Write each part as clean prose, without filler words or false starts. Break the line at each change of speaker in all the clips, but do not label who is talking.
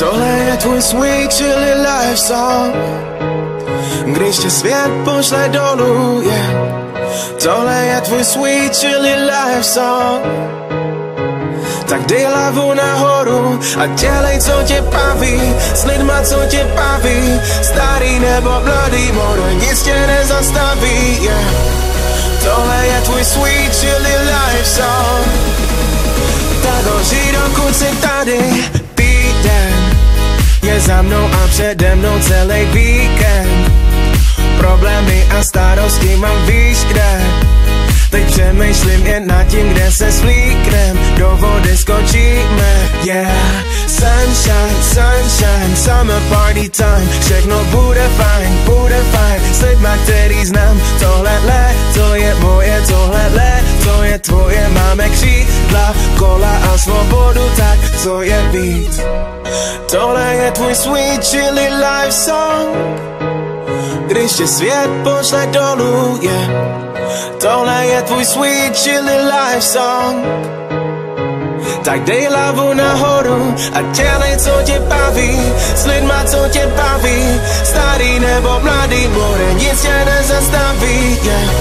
Tohle je tvůj sweet chilly life song, když tě svět pošle dolů, yeah. Tohle je tvůj sweet chilly life song, tak dej hlavu nahoru a dělej, co tě baví, s lidma, co tě baví, starý nebo mladý, more nic tě nezastaví, yeah. Tohle je tvůj sweet chilly life song, tak ho žij, dokud jsi tady. Týden je za mnou a přede mnou celý víkend, problémy a starosti mám víš kde. Teď přemýšlím jen nad tím, kde se svlíknem, do vody skočíme, yeah. Sunshine, sunshine, summer party time, všechno bude fajn, s lidma, který znám. Tohle to je moje, tohle to je tvoje, máme křídla, kola a svobodu, tak co je víc? Tohle je tvůj sweet chilly life song, když tě svět pošle dolů, yeah. Tohle je tvůj sweet chilly life song, tak dej hlavu nahoru a dělej, co tě baví, s lidma, co tě baví, starý nebo mladý, more nic tě nezastaví, yeah.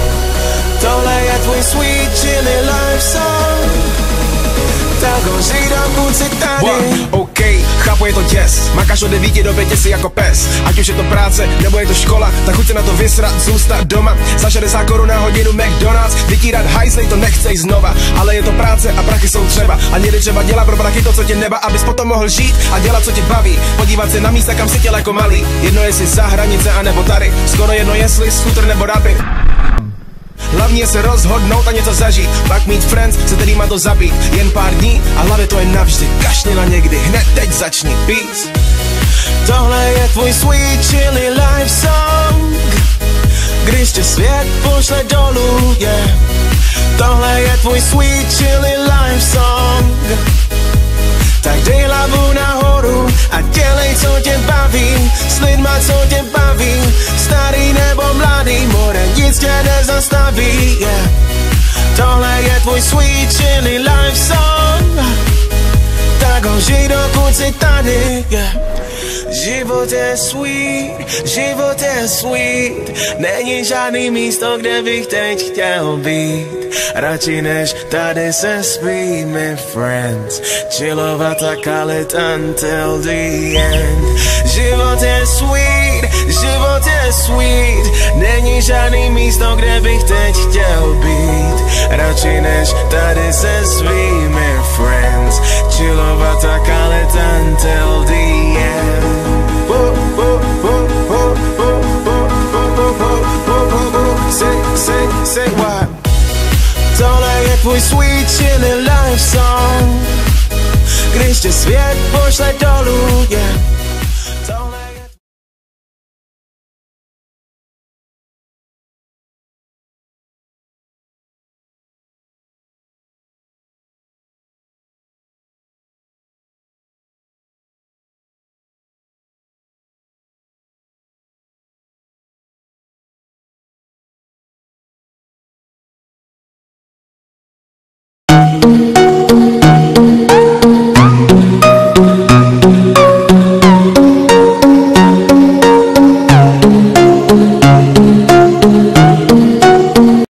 Tohle je tvůj sweet chilly life song, tak ho žij, dokud jsi tady.
OK, chápu, je to děs, makáš od 9 do 5 si jako pes. Ať už je to práce, nebo je to škola, tak chuť se na to vysrat, zůstat doma. Za 60 korun na hodinu McDonald's, vytírat hajzlej, to nechcej znova. Ale je to práce a prachy jsou třeba, a někdy třeba dělat pro prachy to, co tě neba, abys potom mohl žít a dělat, co tě baví. Podívat se na místa, kam si chtěl jako malý, jedno jestli za hranice, anebo tady, skoro jedno jestli scooter nebo rapid. Hlavně je se rozhodnout a něco zažít, pak mít friends, se kterýma to zabít. Jen pár dní a hlavě to je navždy, kašni na někdy, hned teď začni, peace.
Tohle je tvůj sweet chilly life song, když tě svět pošle dolů, yeah. Tohle je tvůj sweet chilly life song, tak dej hlavu nahoru a dělej, co tě baví, s lidma, co tě baví, starý nebo mladý, more nic tě nezastaví, yeah. Tohle je tvůj sweet chilly life song, tak ho žij, dokud jsi tady, yeah. Život je sweet, není žádný místo, kde bych teď chtěl být. Radši než tady se svými friends, chillovat a kalit until the end. Život je sweet, není žádný místo, kde bych teď chtěl být. Radši než tady se svými friends, chillovat a kalit until the end. Say what? Tohle je tvůj sweet chilly life song, když tě svět pošle dolů, yeah.